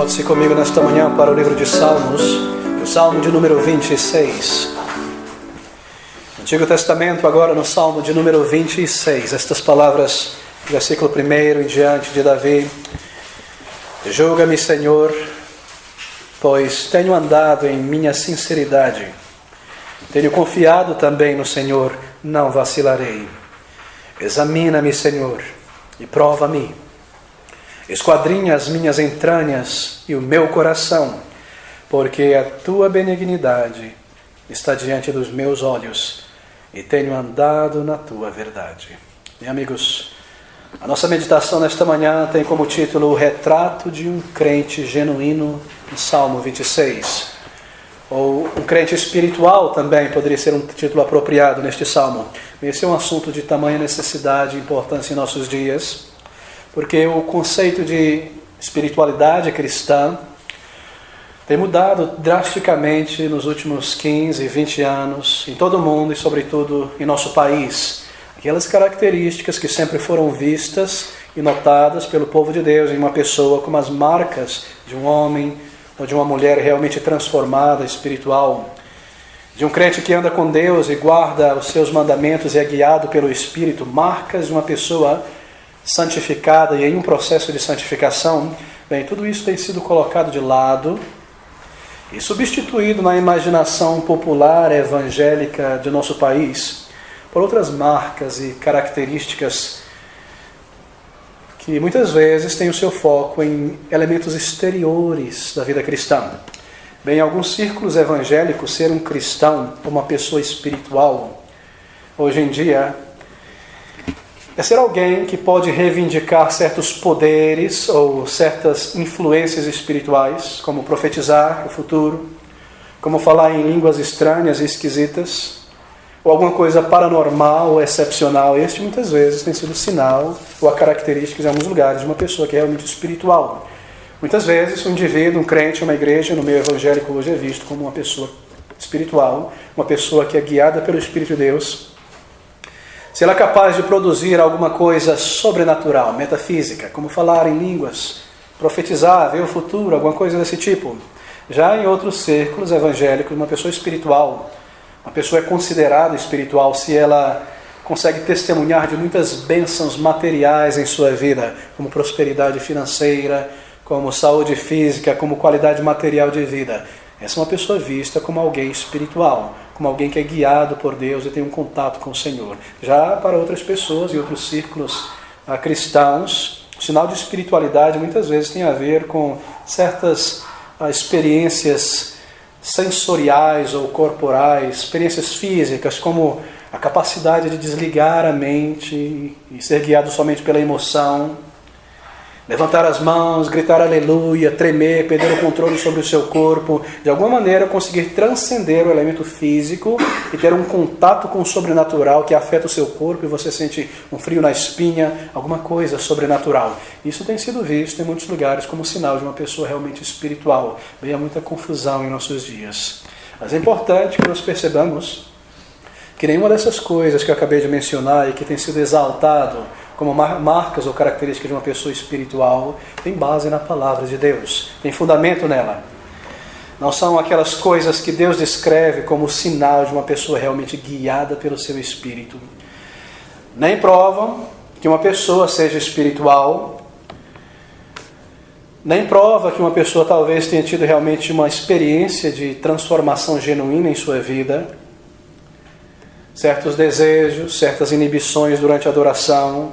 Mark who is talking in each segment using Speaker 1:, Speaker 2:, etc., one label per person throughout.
Speaker 1: Volte-se comigo nesta manhã para o livro de Salmos, o Salmo de número 26. Antigo Testamento, agora no Salmo de número 26. Estas palavras, versículo 1 em diante de Davi. Julga-me, Senhor, pois tenho andado em minha sinceridade. Tenho confiado também no Senhor, não vacilarei. Examina-me, Senhor, e prova-me. Esquadrinha as minhas entranhas e o meu coração, porque a tua benignidade está diante dos meus olhos e tenho andado na tua verdade. Meus amigos, a nossa meditação nesta manhã tem como título o retrato de um crente genuíno no Salmo 26. Ou um crente espiritual também poderia ser um título apropriado neste salmo. Esse é um assunto de tamanha necessidade e importância em nossos dias, porque o conceito de espiritualidade cristã tem mudado drasticamente nos últimos 15, 20 anos, em todo o mundo e sobretudo em nosso país. Aquelas características que sempre foram vistas e notadas pelo povo de Deus em uma pessoa, como as marcas de um homem ou de uma mulher realmente transformada, espiritual, de um crente que anda com Deus e guarda os seus mandamentos e é guiado pelo Espírito, marcas de uma pessoa santificada e em um processo de santificação. Bem, tudo isso tem sido colocado de lado e substituído na imaginação popular evangélica de nosso país por outras marcas e características que muitas vezes têm o seu foco em elementos exteriores da vida cristã. Bem, em alguns círculos evangélicos, ser um cristão, uma pessoa espiritual, hoje em dia, é ser alguém que pode reivindicar certos poderes ou certas influências espirituais, como profetizar o futuro, como falar em línguas estranhas e esquisitas, ou alguma coisa paranormal ou excepcional. Este muitas vezes tem sido o sinal ou a característica em alguns lugares de uma pessoa que é realmente espiritual. Muitas vezes um indivíduo, um crente, uma igreja, no meio evangélico hoje é visto como uma pessoa espiritual, uma pessoa que é guiada pelo Espírito de Deus. Se ela é capaz de produzir alguma coisa sobrenatural, metafísica, como falar em línguas, profetizar, ver o futuro, alguma coisa desse tipo. Já em outros círculos evangélicos, uma pessoa espiritual, uma pessoa é considerada espiritual se ela consegue testemunhar de muitas bênçãos materiais em sua vida, como prosperidade financeira, como saúde física, como qualidade material de vida. Essa é uma pessoa vista como alguém espiritual, como alguém que é guiado por Deus e tem um contato com o Senhor. Já para outras pessoas e outros círculos cristãos, o sinal de espiritualidade muitas vezes tem a ver com certas experiências sensoriais ou corporais, experiências físicas, como a capacidade de desligar a mente e ser guiado somente pela emoção, levantar as mãos, gritar aleluia, tremer, perder o controle sobre o seu corpo, de alguma maneira conseguir transcender o elemento físico e ter um contato com o sobrenatural que afeta o seu corpo e você sente um frio na espinha, alguma coisa sobrenatural. Isso tem sido visto em muitos lugares como sinal de uma pessoa realmente espiritual. Bem, há muita confusão em nossos dias. Mas é importante que nós percebamos que nenhuma dessas coisas que eu acabei de mencionar e que tem sido exaltado como marcas ou características de uma pessoa espiritual, tem base na palavra de Deus, tem fundamento nela. Não são aquelas coisas que Deus descreve como sinal de uma pessoa realmente guiada pelo seu Espírito. Nem provam que uma pessoa seja espiritual, nem prova que uma pessoa talvez tenha tido realmente uma experiência de transformação genuína em sua vida, certos desejos, certas inibições durante a adoração,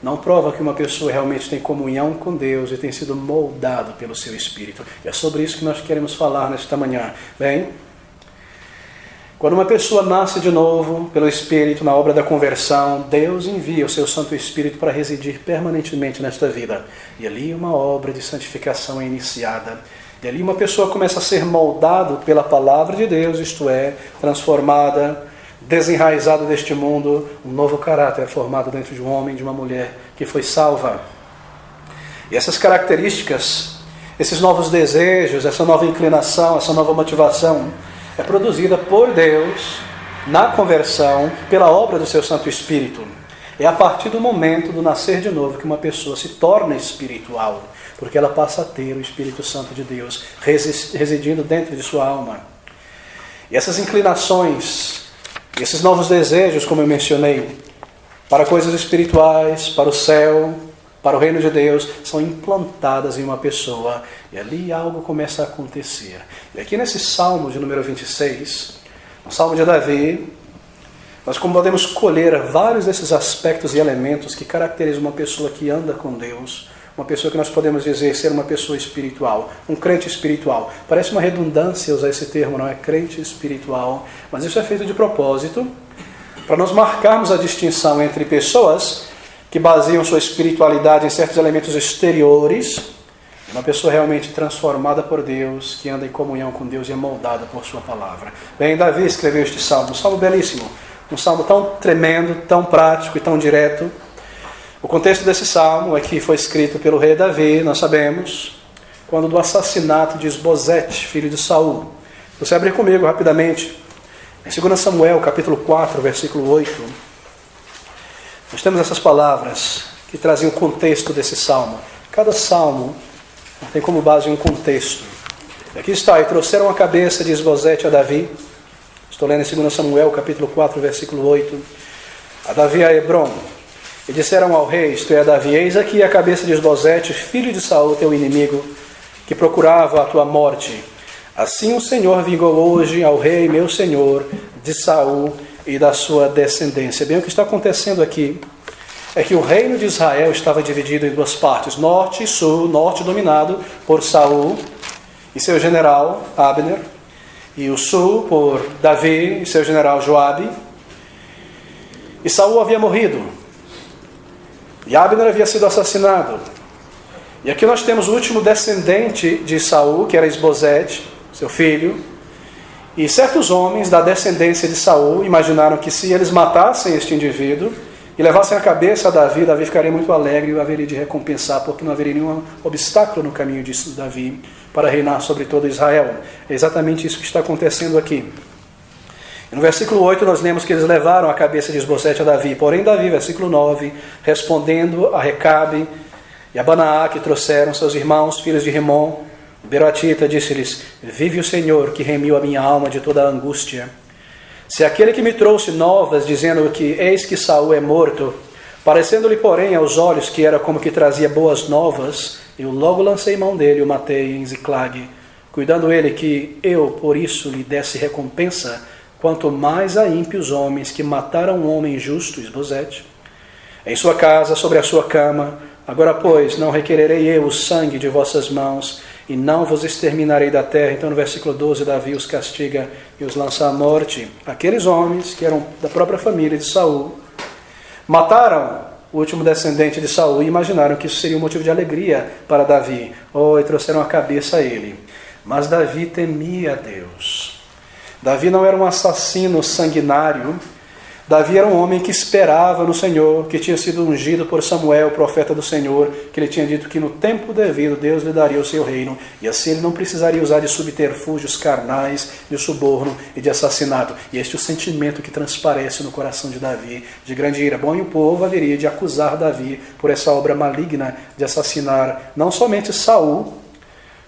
Speaker 1: não prova que uma pessoa realmente tem comunhão com Deus e tem sido moldado pelo seu Espírito. E é sobre isso que nós queremos falar nesta manhã. Bem, quando uma pessoa nasce de novo pelo Espírito na obra da conversão, Deus envia o seu Santo Espírito para residir permanentemente nesta vida. E ali uma obra de santificação é iniciada. E ali uma pessoa começa a ser moldada pela palavra de Deus, isto é, transformada, desenraizado deste mundo, um novo caráter formado dentro de um homem e de uma mulher que foi salva. E essas características, esses novos desejos, essa nova inclinação, essa nova motivação, é produzida por Deus na conversão, pela obra do seu Santo Espírito. É a partir do momento do nascer de novo que uma pessoa se torna espiritual, porque ela passa a ter o Espírito Santo de Deus residindo dentro de sua alma. E essas inclinações, esses novos desejos, como eu mencionei, para coisas espirituais, para o céu, para o reino de Deus, são implantadas em uma pessoa. E ali algo começa a acontecer. E aqui nesse Salmo de número 26, o Salmo de Davi, nós podemos colher vários desses aspectos e elementos que caracterizam uma pessoa que anda com Deus, uma pessoa que nós podemos dizer ser uma pessoa espiritual, um crente espiritual. Parece uma redundância usar esse termo, não é? Crente espiritual, mas isso é feito de propósito, para nós marcarmos a distinção entre pessoas que baseiam sua espiritualidade em certos elementos exteriores, e uma pessoa realmente transformada por Deus, que anda em comunhão com Deus e é moldada por sua palavra. Bem, Davi escreveu este salmo, um salmo belíssimo, um salmo tão tremendo, tão prático e tão direto. O contexto desse salmo é que foi escrito pelo rei Davi, nós sabemos, quando do assassinato de Isbosete, filho de Saul. Você abre comigo rapidamente, em 2 Samuel, capítulo 4, versículo 8, nós temos essas palavras que trazem o contexto desse salmo. Cada salmo tem como base um contexto. Aqui está, e trouxeram a cabeça de Isbosete a Davi. Estou lendo em 2 Samuel, capítulo 4, versículo 8. A Davi a Hebrom. E disseram ao rei, isto é, a Davi, eis aqui a cabeça de Isbosete, filho de Saul, teu inimigo, que procurava a tua morte. Assim o Senhor vingou hoje ao rei, meu senhor, de Saul e da sua descendência. Bem, o que está acontecendo aqui é que o reino de Israel estava dividido em duas partes, norte e sul, norte dominado por Saul e seu general Abner, e o sul por Davi e seu general Joabe. E Saul havia morrido, e Abner havia sido assassinado. E aqui nós temos o último descendente de Saul, que era Isbosete, seu filho. E certos homens da descendência de Saul imaginaram que se eles matassem este indivíduo e levassem a cabeça a Davi, Davi ficaria muito alegre e o haveria de recompensar, porque não haveria nenhum obstáculo no caminho de Davi para reinar sobre todo Israel. É exatamente isso que está acontecendo aqui. E no versículo 8 nós lemos que eles levaram a cabeça de Isbosete a Davi. Porém Davi, versículo 9, respondendo a Recabe e a Banaá, que trouxeram seus irmãos, filhos de Rimon, Beroatita, disse-lhes, vive o Senhor, que remiu a minha alma de toda a angústia. Se aquele que me trouxe novas, dizendo que eis que Saul é morto, parecendo-lhe, porém, aos olhos que era como que trazia boas novas, eu logo lancei mão dele e o matei em Ziclag, cuidando ele que eu, por isso, lhe desse recompensa, quanto mais a ímpios homens que mataram um homem justo, Isbosete, em sua casa, sobre a sua cama. Agora, pois, não requererei eu o sangue de vossas mãos, e não vos exterminarei da terra. Então no versículo 12 Davi os castiga e os lança à morte. Aqueles homens que eram da própria família de Saul mataram o último descendente de Saul e imaginaram que isso seria um motivo de alegria para Davi. E trouxeram a cabeça a ele. Mas Davi temia a Deus. Davi não era um assassino sanguinário. Davi era um homem que esperava no Senhor, que tinha sido ungido por Samuel, profeta do Senhor, que ele tinha dito que no tempo devido Deus lhe daria o seu reino, e assim ele não precisaria usar de subterfúgios carnais, de suborno e de assassinato. E este é o sentimento que transparece no coração de Davi, de grande ira. Bom, e o povo haveria de acusar Davi por essa obra maligna de assassinar não somente Saul,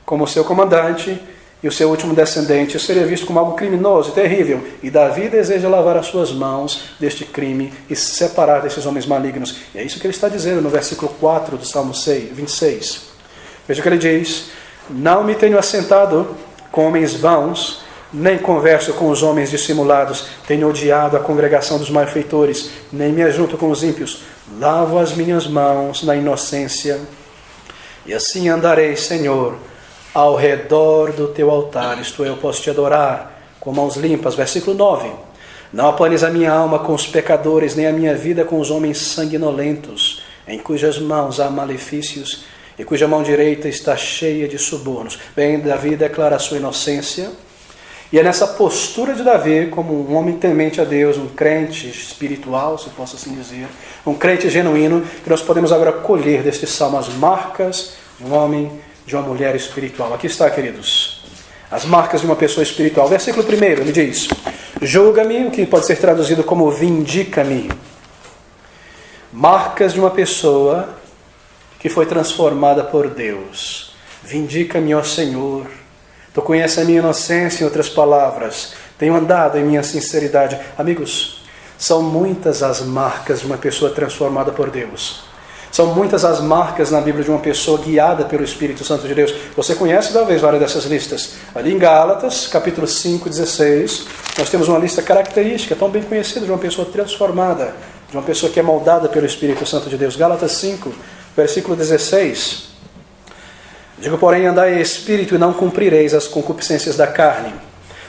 Speaker 1: como seu comandante, e o seu último descendente. Isso seria visto como algo criminoso e terrível. E Davi deseja lavar as suas mãos deste crime e se separar desses homens malignos. E é isso que ele está dizendo no versículo 4 do Salmo 26. Veja o que ele diz. Não me tenho assentado com homens vãos, nem converso com os homens dissimulados. Tenho odiado a congregação dos malfeitores, nem me ajunto com os ímpios. Lavo as minhas mãos na inocência. E assim andarei, Senhor, ao redor do teu altar, isto é, eu posso te adorar com mãos limpas. Versículo 9. Não apanes a minha alma com os pecadores, nem a minha vida com os homens sanguinolentos, em cujas mãos há malefícios e cuja mão direita está cheia de subornos. Bem, Davi declara a sua inocência, e é nessa postura de Davi, como um homem temente a Deus, um crente espiritual, se posso assim dizer, um crente genuíno, que nós podemos agora colher deste salmo as marcas de um homem, de uma mulher espiritual. Aqui está, queridos, as marcas de uma pessoa espiritual. Versículo 1, ele diz, julga-me, o que pode ser traduzido como vindica-me. Marcas de uma pessoa que foi transformada por Deus. Vindica-me, ó Senhor. Tu conheces a minha inocência, em outras palavras. Tenho andado em minha sinceridade. Amigos, são muitas as marcas de uma pessoa transformada por Deus. São muitas as marcas na Bíblia de uma pessoa guiada pelo Espírito Santo de Deus. Você conhece talvez várias dessas listas. Ali em Gálatas, capítulo 5, 16, nós temos uma lista característica, tão bem conhecida, de uma pessoa transformada, de uma pessoa que é moldada pelo Espírito Santo de Deus. Gálatas 5, versículo 16. Digo, porém, andai em espírito e não cumprireis as concupiscências da carne,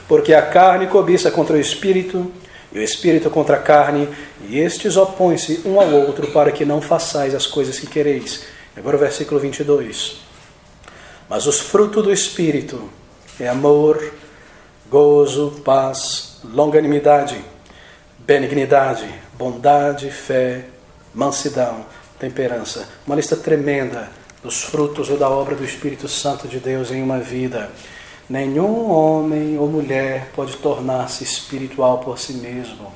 Speaker 1: porque a carne cobiça contra o espírito, e o espírito contra a carne, e estes opõem-se um ao outro para que não façais as coisas que quereis. Agora o versículo 22. Mas os frutos do espírito é amor, gozo, paz, longanimidade, benignidade, bondade, fé, mansidão, temperança. Uma lista tremenda dos frutos ou da obra do Espírito Santo de Deus em uma vida. Nenhum homem ou mulher pode tornar-se espiritual por si mesmo.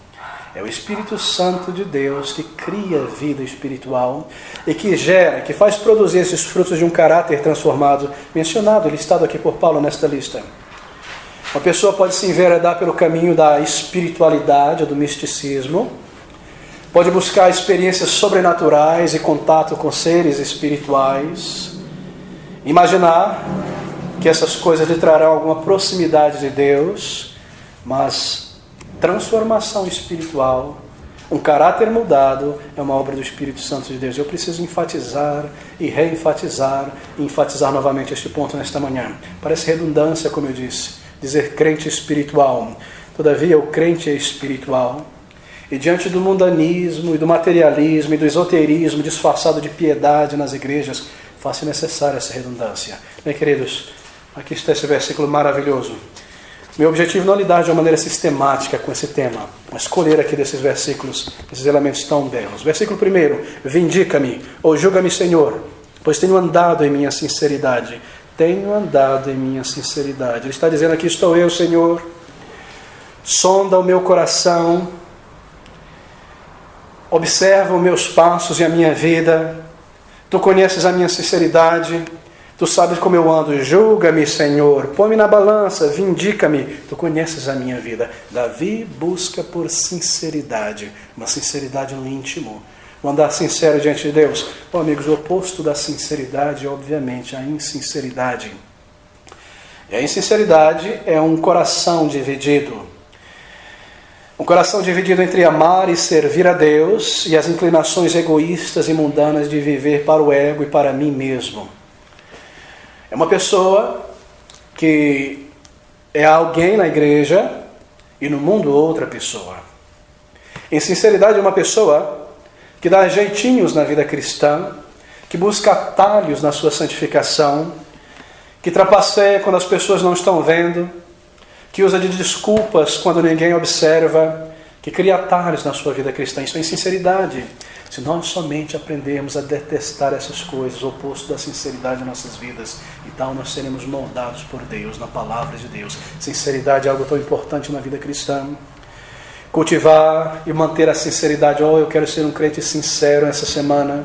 Speaker 1: É o Espírito Santo de Deus que cria vida espiritual e que gera, que faz produzir esses frutos de um caráter transformado, mencionado, listado aqui por Paulo nesta lista. Uma pessoa pode se enveredar pelo caminho da espiritualidade, do misticismo, pode buscar experiências sobrenaturais e contato com seres espirituais, imaginar que essas coisas lhe trarão alguma proximidade de Deus, mas transformação espiritual, um caráter mudado, é uma obra do Espírito Santo de Deus. Eu preciso enfatizar e reenfatizar e enfatizar novamente este ponto nesta manhã. Parece redundância, como eu disse, dizer crente espiritual. Todavia, o crente é espiritual. E diante do mundanismo e do materialismo e do esoterismo disfarçado de piedade nas igrejas, faz-se necessária essa redundância. Bem, queridos, aqui está esse versículo maravilhoso. Meu objetivo não é lidar de uma maneira sistemática com esse tema, mas escolher aqui desses versículos, esses elementos tão belos. Versículo 1, vindica-me, ou julga-me, Senhor, pois tenho andado em minha sinceridade. Tenho andado em minha sinceridade. Ele está dizendo aqui, estou eu, Senhor, sonda o meu coração, observa os meus passos e a minha vida, tu conheces a minha sinceridade, tu sabes como eu ando, julga-me, Senhor, põe-me na balança, vindica-me, tu conheces a minha vida. Davi busca por sinceridade, uma sinceridade no íntimo, um andar sincero diante de Deus. Bom, amigos, o oposto da sinceridade é, obviamente, a insinceridade. E a insinceridade é um coração dividido. Um coração dividido entre amar e servir a Deus e as inclinações egoístas e mundanas de viver para o ego e para mim mesmo. É uma pessoa que é alguém na igreja e no mundo outra pessoa. Em sinceridade, é uma pessoa que dá jeitinhos na vida cristã, que busca atalhos na sua santificação, que trapaceia quando as pessoas não estão vendo, que usa de desculpas quando ninguém observa, que cria atalhos na sua vida cristã. Isso é insinceridade. Se nós somente aprendermos a detestar essas coisas, o oposto da sinceridade em nossas vidas, então nós seremos moldados por Deus, na palavra de Deus. Sinceridade é algo tão importante na vida cristã. Cultivar e manter a sinceridade. Eu quero ser um crente sincero essa semana.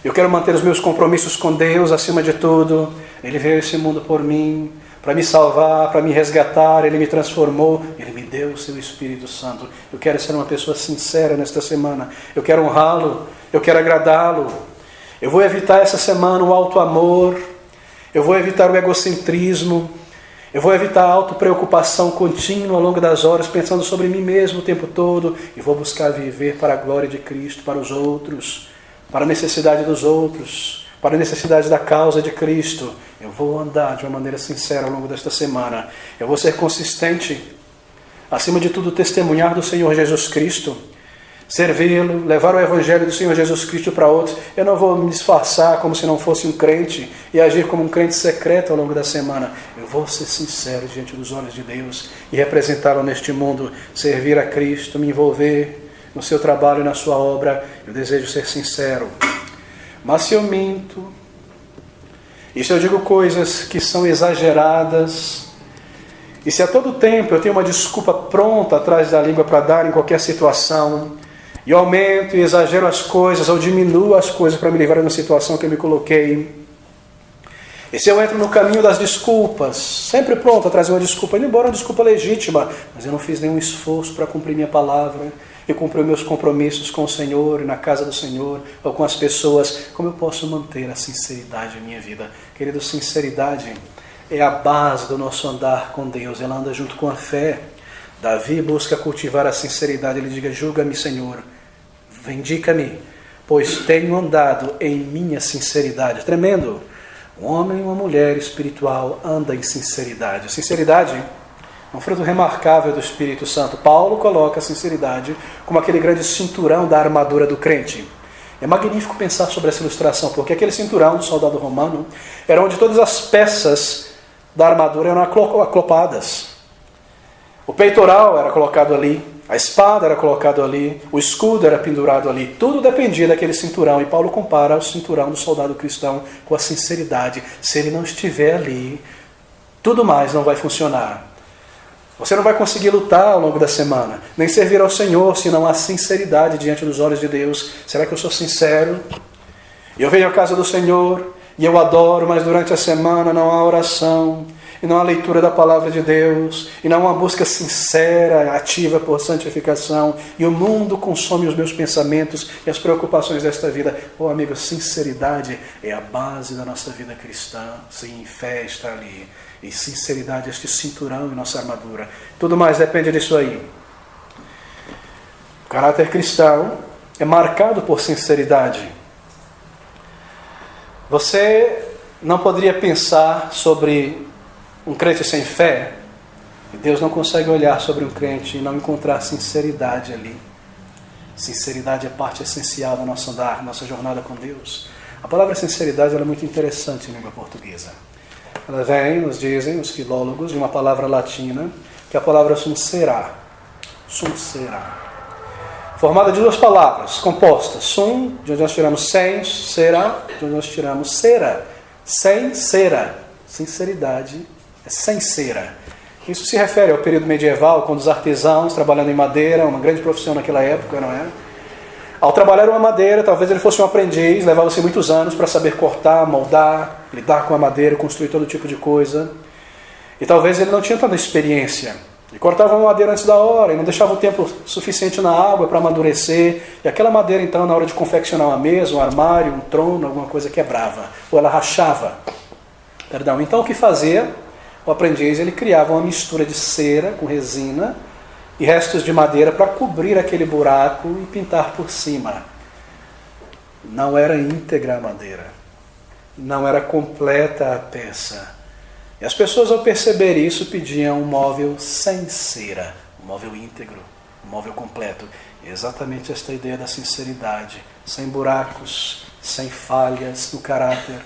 Speaker 1: Eu quero manter os meus compromissos com Deus acima de tudo. Ele veio a esse mundo por mim, para me salvar, para me resgatar. Ele me transformou, Ele me deu o seu Espírito Santo. Eu quero ser uma pessoa sincera nesta semana. Eu quero honrá-lo, eu quero agradá-lo. Eu vou evitar essa semana o auto-amor, eu vou evitar o egocentrismo, eu vou evitar a autopreocupação contínua ao longo das horas, pensando sobre mim mesmo o tempo todo, e vou buscar viver para a glória de Cristo, para os outros, para a necessidade dos outros, para a necessidade da causa de Cristo. Eu vou andar de uma maneira sincera ao longo desta semana. Eu vou ser consistente, acima de tudo testemunhar do Senhor Jesus Cristo, servi-lo, levar o Evangelho do Senhor Jesus Cristo para outros. Eu não vou me disfarçar como se não fosse um crente e agir como um crente secreto ao longo da semana. Eu vou ser sincero diante dos olhos de Deus e representá-lo neste mundo, servir a Cristo, me envolver no seu trabalho e na sua obra. Eu desejo ser sincero. Mas se eu minto, e se eu digo coisas que são exageradas, e se a todo tempo eu tenho uma desculpa pronta atrás da língua para dar em qualquer situação, e eu aumento e exagero as coisas, ou diminuo as coisas para me livrar de uma situação que eu me coloquei. E se eu entro no caminho das desculpas, sempre pronto a trazer uma desculpa, indo embora uma desculpa legítima, mas eu não fiz nenhum esforço para cumprir minha palavra, e cumprir meus compromissos com o Senhor, e na casa do Senhor, ou com as pessoas, como eu posso manter a sinceridade em minha vida? Querido, sinceridade é a base do nosso andar com Deus, ela anda junto com a fé. Davi busca cultivar a sinceridade, ele diga: julga-me, Senhor, vindica-me, pois tenho andado em minha sinceridade. Tremendo! Um homem e uma mulher espiritual anda em sinceridade. A sinceridade é um fruto remarcável do Espírito Santo. Paulo coloca a sinceridade como aquele grande cinturão da armadura do crente. É magnífico pensar sobre essa ilustração, porque aquele cinturão do soldado romano era onde todas as peças da armadura eram acopladas. O peitoral era colocado ali, a espada era colocada ali, o escudo era pendurado ali. Tudo dependia daquele cinturão. E Paulo compara o cinturão do soldado cristão com a sinceridade. Se ele não estiver ali, tudo mais não vai funcionar. Você não vai conseguir lutar ao longo da semana, nem servir ao Senhor, se não há sinceridade diante dos olhos de Deus. Será que eu sou sincero? Eu venho à casa do Senhor e eu adoro, mas durante a semana não há oração, e não há leitura da palavra de Deus, e não há uma busca sincera, ativa por santificação, e o mundo consome os meus pensamentos e as preocupações desta vida. Amigo, sinceridade é a base da nossa vida cristã. Sim, fé está ali. E sinceridade, este cinturão em nossa armadura. Tudo mais depende disso aí. O caráter cristão é marcado por sinceridade. Você não poderia pensar sobre um crente sem fé? Deus não consegue olhar sobre um crente e não encontrar sinceridade ali. Sinceridade é parte essencial do nosso andar, nossa jornada com Deus. A palavra sinceridade ela é muito interessante em língua portuguesa. Ela vem, nos dizem os filólogos, de uma palavra latina, que é a palavra sumsera. Sumsera. Formada de duas palavras compostas. Sum, de onde nós tiramos sem, sera, de onde nós tiramos cera. Sem cera. Sinceridade é sincera. Isso se refere ao período medieval, quando os artesãos, trabalhando em madeira, uma grande profissão naquela época, não é? Ao trabalhar uma madeira, talvez ele fosse um aprendiz, levava-se muitos anos para saber cortar, moldar, lidar com a madeira, construir todo tipo de coisa. E talvez ele não tinha tanta experiência. Ele cortava uma madeira antes da hora e não deixava o tempo suficiente na água para amadurecer. E aquela madeira, então, na hora de confeccionar uma mesa, um armário, um trono, alguma coisa, quebrava. Ou ela rachava. Então, o que fazia? O aprendiz ele criava uma mistura de cera com resina e restos de madeira para cobrir aquele buraco e pintar por cima. Não era íntegra a madeira. Não era completa a peça. E as pessoas, ao perceber isso, pediam um móvel sem cera, um móvel íntegro, um móvel completo. E exatamente esta ideia da sinceridade, sem buracos, sem falhas no caráter.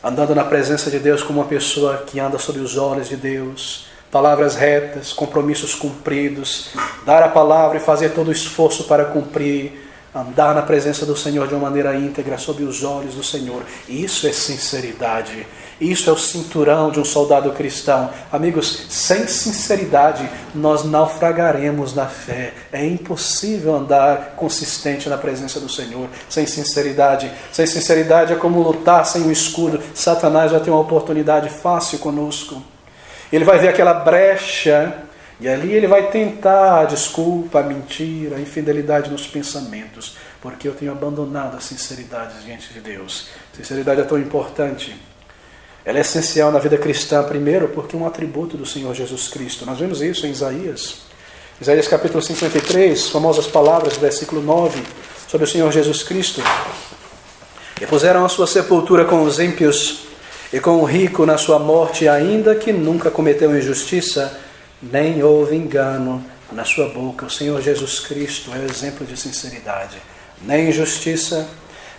Speaker 1: Andando na presença de Deus como uma pessoa que anda sob os olhos de Deus, palavras retas, compromissos cumpridos, dar a palavra e fazer todo o esforço para cumprir, andar na presença do Senhor de uma maneira íntegra, sob os olhos do Senhor. Isso é sinceridade. Isso é o cinturão de um soldado cristão. Amigos, sem sinceridade nós naufragaremos na fé. É impossível andar consistente na presença do Senhor sem sinceridade. Sem sinceridade é como lutar sem um escudo. Satanás vai ter uma oportunidade fácil conosco. Ele vai ver aquela brecha e ali ele vai tentar a desculpa, a mentira, a infidelidade nos pensamentos, porque eu tenho abandonado a sinceridade diante de Deus. Sinceridade é tão importante. Ela é essencial na vida cristã, primeiro, porque é um atributo do Senhor Jesus Cristo. Nós vemos isso em Isaías. Isaías capítulo 53, famosas palavras, versículo 9, sobre o Senhor Jesus Cristo. E puseram a sua sepultura com os ímpios e com o rico na sua morte, ainda que nunca cometeu injustiça, nem houve engano na sua boca. O Senhor Jesus Cristo é o exemplo de sinceridade. Nem injustiça,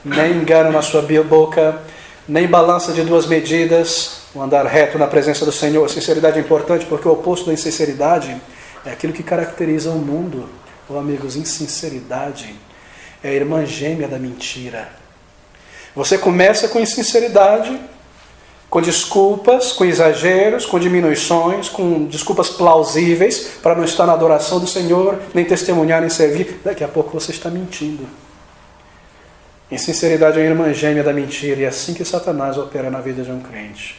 Speaker 1: nem engano na sua boca, nem balança de duas medidas, o andar reto na presença do Senhor. A sinceridade é importante porque o oposto da insinceridade é aquilo que caracteriza o mundo. Amigos, insinceridade é a irmã gêmea da mentira. Você começa com insinceridade, com desculpas, com exageros, com diminuições, com desculpas plausíveis para não estar na adoração do Senhor, nem testemunhar, nem servir, daqui a pouco você está mentindo. Insinceridade é a irmã gêmea da mentira, e é assim que Satanás opera na vida de um crente.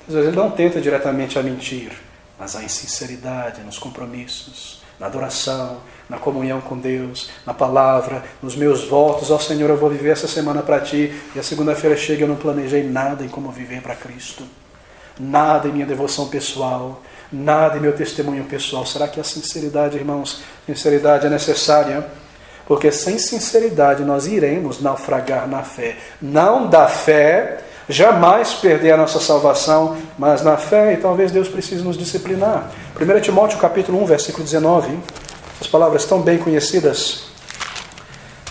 Speaker 1: Às vezes ele não tenta diretamente a mentir, mas a insinceridade nos compromissos, na adoração, na comunhão com Deus, na palavra, nos meus votos. Ó Senhor, eu vou viver essa semana para Ti, e a segunda-feira chega e eu não planejei nada em como viver para Cristo. Nada em minha devoção pessoal, nada em meu testemunho pessoal. Será que a sinceridade, irmãos, sinceridade é necessária? Porque sem sinceridade nós iremos naufragar na fé. Não da fé, jamais perder a nossa salvação, mas na fé, e talvez Deus precise nos disciplinar. 1 Timóteo capítulo 1, versículo 19, essas palavras tão bem conhecidas.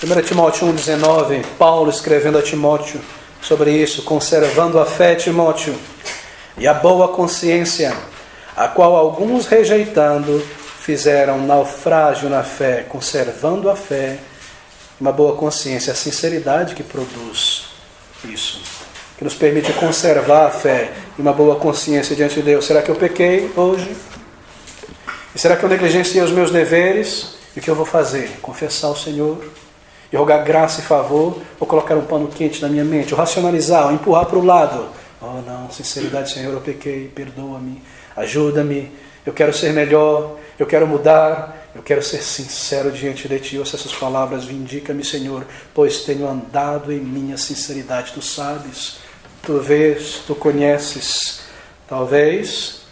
Speaker 1: 1 Timóteo 1, 19, Paulo escrevendo a Timóteo sobre isso: conservando a fé, Timóteo, e a boa consciência, a qual alguns rejeitando, fizeram naufrágio na fé. Conservando a fé, uma boa consciência, a sinceridade que produz isso, que nos permite conservar a fé e uma boa consciência diante de Deus. Será que eu pequei hoje? E será que eu negligenciei os meus deveres? E o que eu vou fazer? Confessar ao Senhor e rogar graça e favor, ou colocar um pano quente na minha mente, ou racionalizar, ou empurrar para o lado? Oh não, sinceridade, Senhor, eu pequei, perdoa-me, ajuda-me, eu quero ser melhor, eu quero mudar, eu quero ser sincero diante de Ti. Ouça essas palavras: vindica-me, Senhor, pois tenho andado em minha sinceridade. Tu sabes, Tu vês, Tu conheces. Talvez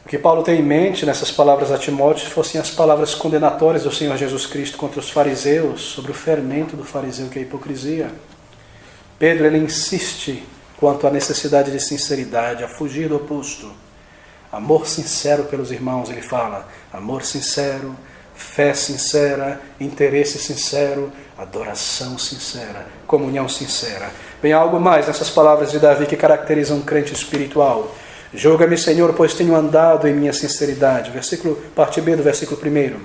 Speaker 1: o que Paulo tem em mente nessas palavras a Timóteo fossem as palavras condenatórias do Senhor Jesus Cristo contra os fariseus, sobre o fermento do fariseu, que é a hipocrisia. Pedro, ele insiste quanto à necessidade de sinceridade, a fugir do oposto. Amor sincero pelos irmãos, ele fala. Amor sincero, fé sincera, interesse sincero, adoração sincera, comunhão sincera. Bem, há algo mais nessas palavras de Davi que caracterizam um crente espiritual. Julga-me, Senhor, pois tenho andado em minha sinceridade. Parte B do versículo 1.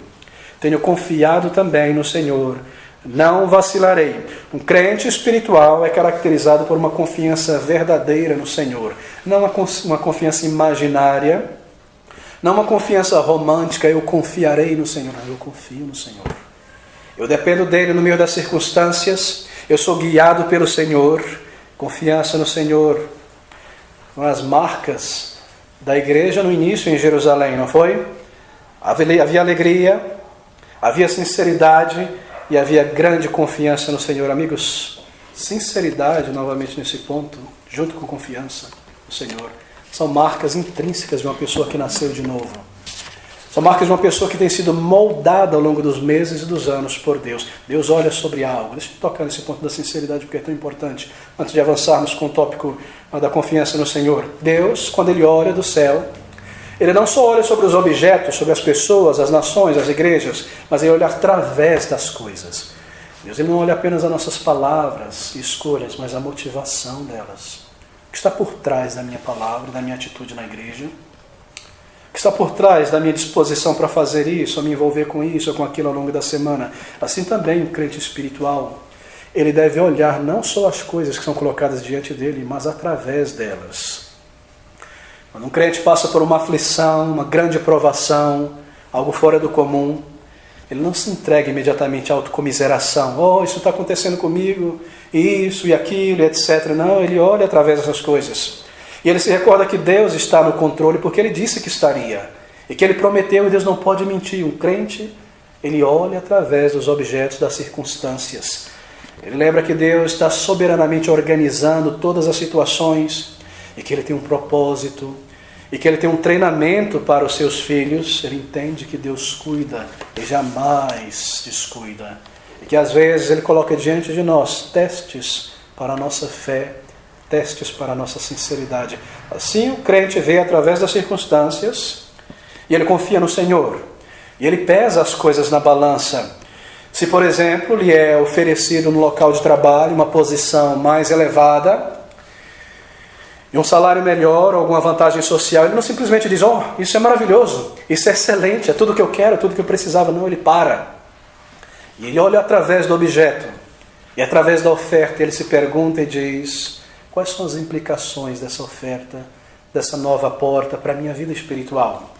Speaker 1: Tenho confiado também no Senhor, não vacilarei. Um crente espiritual é caracterizado por uma confiança verdadeira no Senhor. Não uma confiança imaginária, não uma confiança romântica: eu confiarei no Senhor. Não, eu confio no Senhor. Eu dependo dele no meio das circunstâncias, eu sou guiado pelo Senhor. Confiança no Senhor. As marcas da igreja no início em Jerusalém, não foi? Havia alegria, havia sinceridade e havia grande confiança no Senhor. Amigos, sinceridade, novamente nesse ponto, junto com confiança no Senhor, são marcas intrínsecas de uma pessoa que nasceu de novo. São marcas de uma pessoa que tem sido moldada ao longo dos meses e dos anos por Deus. Deus olha sobre algo. Deixa eu tocar nesse ponto da sinceridade, porque é tão importante, antes de avançarmos com o tópico da confiança no Senhor. Deus, quando Ele olha do céu, Ele não só olha sobre os objetos, sobre as pessoas, as nações, as igrejas, mas Ele olha através das coisas. Deus, Ele não olha apenas as nossas palavras e escolhas, mas a motivação delas. O que está por trás da minha palavra, da minha atitude na igreja? O que está por trás da minha disposição para fazer isso, a me envolver com isso ou com aquilo ao longo da semana? Assim também o crente espiritual, ele deve olhar não só as coisas que são colocadas diante dele, mas através delas. Quando um crente passa por uma aflição, uma grande provação, algo fora do comum, ele não se entrega imediatamente à autocomiseração. Oh, isso está acontecendo comigo, isso e aquilo, etc. Não, ele olha através dessas coisas. E ele se recorda que Deus está no controle porque Ele disse que estaria. E que Ele prometeu e Deus não pode mentir. Um crente, ele olha através dos objetos, das circunstâncias. Ele lembra que Deus está soberanamente organizando todas as situações e que Ele tem um propósito e que Ele tem um treinamento para os seus filhos. Ele entende que Deus cuida e jamais descuida. E que às vezes Ele coloca diante de nós testes para a nossa fé, testes para a nossa sinceridade. Assim o crente vê através das circunstâncias e ele confia no Senhor. E ele pesa as coisas na balança. Se, por exemplo, lhe é oferecido no local de trabalho uma posição mais elevada e um salário melhor, alguma vantagem social, ele não simplesmente diz: oh, isso é maravilhoso, isso é excelente, é tudo que eu quero, é tudo que eu precisava. Não, ele para. E ele olha através do objeto. E através da oferta ele se pergunta e diz: Quais são as implicações dessa oferta, dessa nova porta para a minha vida espiritual?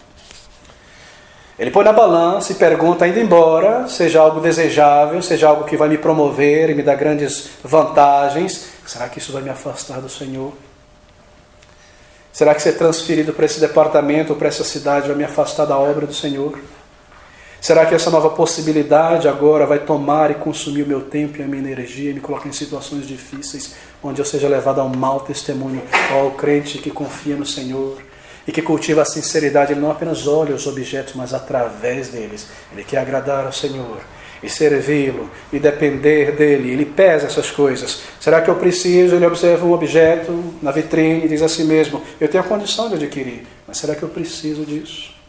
Speaker 1: Ele põe na balança e pergunta, indo embora, seja algo desejável, seja algo que vai me promover e me dar grandes vantagens, será que isso vai me afastar do Senhor? Será que ser transferido para esse departamento ou para essa cidade vai me afastar da obra do Senhor? Será que essa nova possibilidade agora vai tomar e consumir o meu tempo e a minha energia e me colocar em situações difíceis, onde eu seja levado a um mau testemunho, ao crente que confia no Senhor e que cultiva a sinceridade? Ele não apenas olha os objetos, mas através deles. Ele quer agradar ao Senhor e servi-lo e depender dele. Ele pesa essas coisas. Será que eu preciso? Ele observa um objeto na vitrine e diz a si mesmo, eu tenho a condição de adquirir, mas será que eu preciso disso?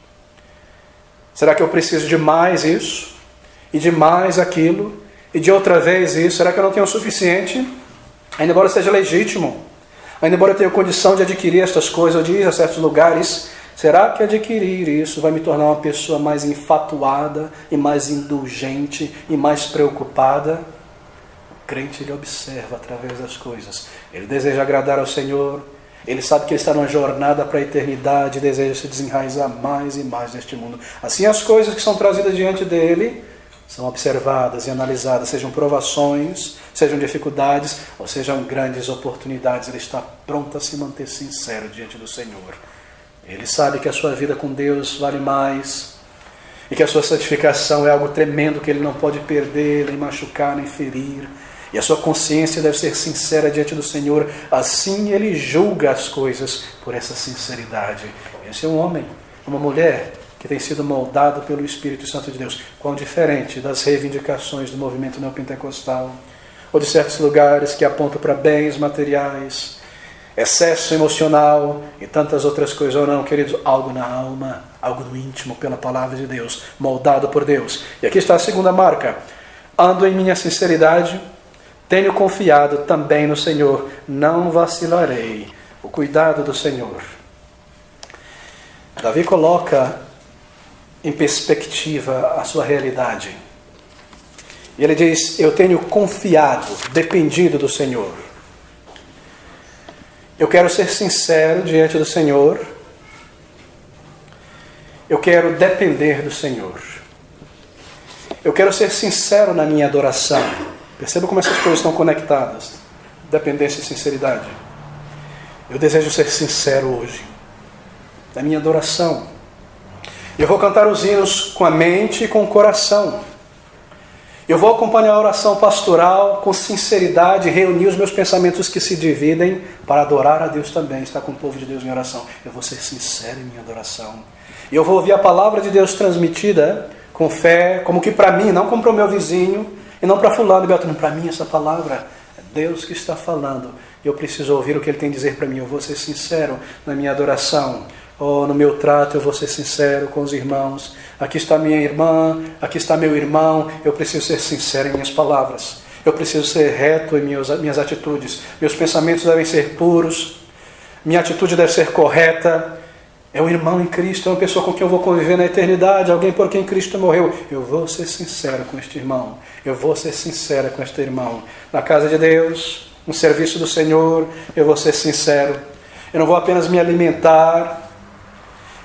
Speaker 1: Será que eu preciso de mais isso? E de mais aquilo? E de outra vez isso? Será que eu não tenho o suficiente? Ainda embora seja legítimo, ainda embora eu tenha condição de adquirir estas coisas, ou de ir a certos lugares, será que adquirir isso vai me tornar uma pessoa mais enfatuada e mais indulgente e mais preocupada? O crente, ele observa através das coisas. Ele deseja agradar ao Senhor. Ele sabe que ele está numa jornada para a eternidade e deseja se desenraizar mais e mais neste mundo. Assim, as coisas que são trazidas diante dele são observadas e analisadas, sejam provações, sejam dificuldades ou sejam grandes oportunidades. Ele está pronto a se manter sincero diante do Senhor. Ele sabe que a sua vida com Deus vale mais e que a sua santificação é algo tremendo que ele não pode perder, nem machucar, nem ferir. E a sua consciência deve ser sincera diante do Senhor. Assim ele julga as coisas por essa sinceridade. Esse é um homem, uma mulher que tem sido moldado pelo Espírito Santo de Deus. Quão diferente das reivindicações do movimento neopentecostal, ou de certos lugares que apontam para bens materiais, excesso emocional e tantas outras coisas. Ou não, queridos, algo na alma, algo no íntimo pela palavra de Deus, moldado por Deus. E aqui está a segunda marca. Ando em minha sinceridade, tenho confiado também no Senhor, não vacilarei. O cuidado do Senhor. Davi coloca em perspectiva a sua realidade. E ele diz, eu tenho confiado, dependido do Senhor. Eu quero ser sincero diante do Senhor. Eu quero depender do Senhor. Eu quero ser sincero na minha adoração. Perceba como essas coisas estão conectadas. Dependência e sinceridade. Eu desejo ser sincero hoje. Na minha adoração. Eu vou cantar os hinos com a mente e com o coração. Eu vou acompanhar a oração pastoral com sinceridade, reunir os meus pensamentos que se dividem para adorar a Deus também, estar com o povo de Deus em oração. Eu vou ser sincero em minha adoração. E eu vou ouvir a palavra de Deus transmitida com fé, como que para mim, não como para o meu vizinho, e não para fulano e Beltrano. Para mim essa palavra é Deus que está falando. E eu preciso ouvir o que Ele tem a dizer para mim. Eu vou ser sincero na minha adoração. Ou no meu trato eu vou ser sincero com os irmãos. Aqui está minha irmã, aqui está meu irmão. Eu preciso ser sincero em minhas palavras. Eu preciso ser reto em minhas atitudes. Meus pensamentos devem ser puros. Minha atitude deve ser correta. É um irmão em Cristo, é uma pessoa com quem eu vou conviver na eternidade, alguém por quem Cristo morreu. Eu vou ser sincero com este irmão. Eu vou ser sincera com este irmão. Na casa de Deus, no serviço do Senhor, eu vou ser sincero. Eu não vou apenas me alimentar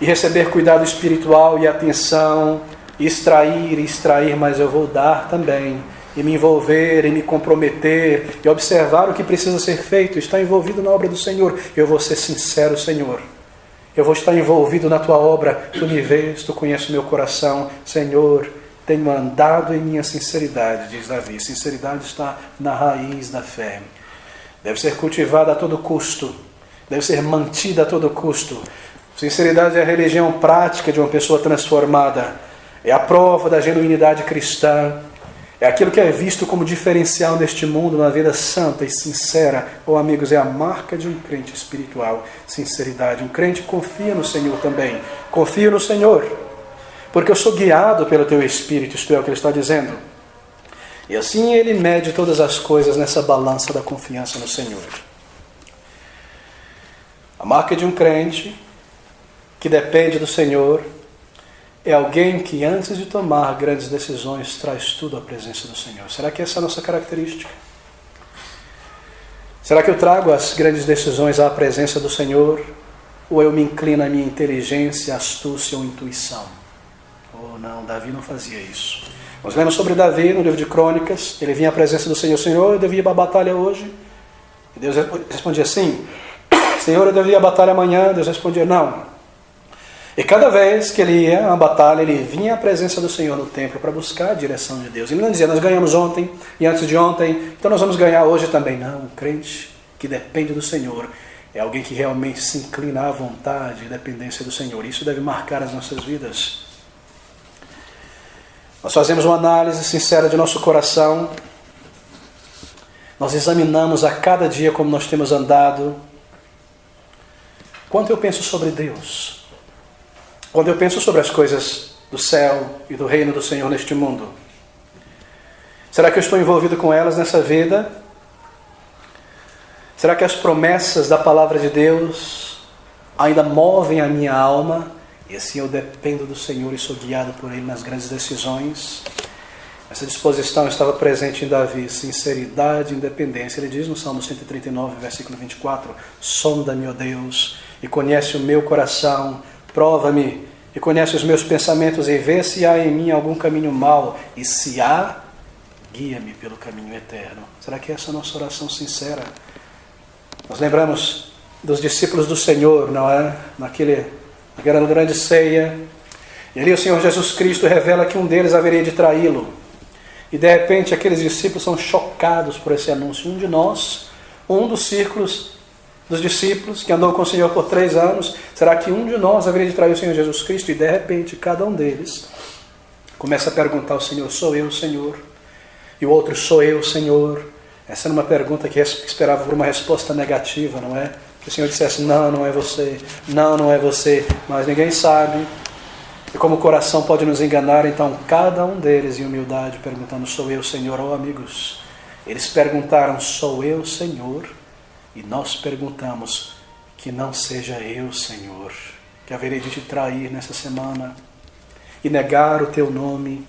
Speaker 1: e receber cuidado espiritual e atenção, e extrair, mas eu vou dar também, e me envolver, e me comprometer, e observar o que precisa ser feito, estar envolvido na obra do Senhor. Eu vou ser sincero, Senhor. Eu vou estar envolvido na tua obra. Tu me vês, tu conheces o meu coração. Senhor, tenho andado em minha sinceridade, diz Davi. Sinceridade está na raiz da fé. Deve ser cultivada a todo custo. Deve ser mantida a todo custo. Sinceridade é a religião prática de uma pessoa transformada. É a prova da genuinidade cristã. É aquilo que é visto como diferencial neste mundo, uma vida santa e sincera. Oh, amigos, é a marca de um crente espiritual. Sinceridade. Um crente confia no Senhor também. Confio no Senhor, porque eu sou guiado pelo teu Espírito, isto é o que ele está dizendo. E assim ele mede todas as coisas nessa balança da confiança no Senhor. A marca de um crente que depende do Senhor é alguém que antes de tomar grandes decisões traz tudo à presença do Senhor. Será que essa é a nossa característica? Será que eu trago as grandes decisões à presença do Senhor? Ou eu me inclino à minha inteligência, astúcia ou intuição? Oh não, Davi não fazia isso. Nós lemos sobre Davi no livro de Crônicas. Ele vinha à presença do Senhor. Senhor, eu devia ir para a batalha hoje. E Deus respondia sim. Senhor, eu devia ir à batalha amanhã. Deus respondia não. E cada vez que ele ia à batalha, ele vinha à presença do Senhor no templo para buscar a direção de Deus. Ele não dizia, nós ganhamos ontem e antes de ontem, então nós vamos ganhar hoje também. Não, um crente que depende do Senhor é alguém que realmente se inclina à vontade e dependência do Senhor. Isso deve marcar as nossas vidas. Nós fazemos uma análise sincera de nosso coração. Nós examinamos a cada dia como nós temos andado. Quanto eu penso sobre Deus? Quando eu penso sobre as coisas do céu e do reino do Senhor neste mundo, será que eu estou envolvido com elas nessa vida? Será que as promessas da palavra de Deus ainda movem a minha alma? E assim eu dependo do Senhor e sou guiado por Ele nas grandes decisões. Essa disposição estava presente em Davi, sinceridade e independência. Ele diz no Salmo 139, versículo 24, sonda-me, ó Deus, e conhece o meu coração, prova-me e conhece os meus pensamentos e vê se há em mim algum caminho mau, e se há, guia-me pelo caminho eterno. Será que essa é a nossa oração sincera? Nós lembramos dos discípulos do Senhor, não é? Naquela grande ceia. E ali o Senhor Jesus Cristo revela que um deles haveria de traí-lo. E de repente aqueles discípulos são chocados por esse anúncio. Um de nós, um dos círculos dos discípulos que andou com o Senhor por 3 anos, será que um de nós haveria de trair o Senhor Jesus Cristo? E de repente cada um deles começa a perguntar ao Senhor, sou eu, Senhor? E o outro, sou eu, Senhor? Essa era uma pergunta que esperava por uma resposta negativa, não é? Que o Senhor dissesse, não, não é você, não, não é você, mas ninguém sabe. E como o coração pode nos enganar, então cada um deles em humildade perguntando, sou eu, Senhor? Oh amigos, eles perguntaram, sou eu, Senhor? E nós perguntamos, que não seja eu, Senhor, que haverei de te trair nessa semana, e negar o teu nome,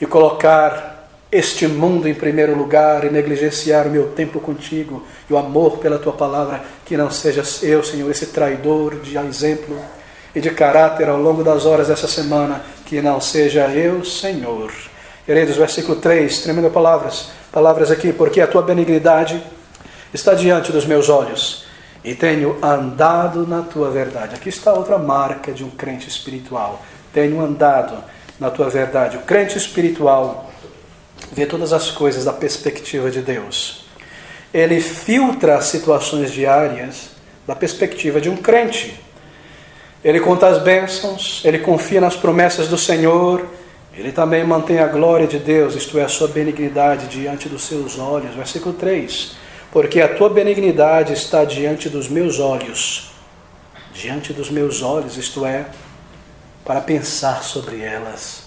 Speaker 1: e colocar este mundo em primeiro lugar, e negligenciar o meu tempo contigo, e o amor pela tua palavra, que não seja eu, Senhor, esse traidor de exemplo e de caráter ao longo das horas dessa semana, que não seja eu, Senhor. Queridos, versículo 3, tremendo palavras aqui, porque a tua benignidade está diante dos meus olhos, e tenho andado na tua verdade. Aqui está outra marca de um crente espiritual. Tenho andado na tua verdade. O crente espiritual vê todas as coisas da perspectiva de Deus. Ele filtra as situações diárias da perspectiva de um crente. Ele conta as bênçãos, ele confia nas promessas do Senhor, ele também mantém a glória de Deus, isto é, a sua benignidade diante dos seus olhos. Versículo 3. Porque a tua benignidade está diante dos meus olhos. Diante dos meus olhos, isto é, para pensar sobre elas.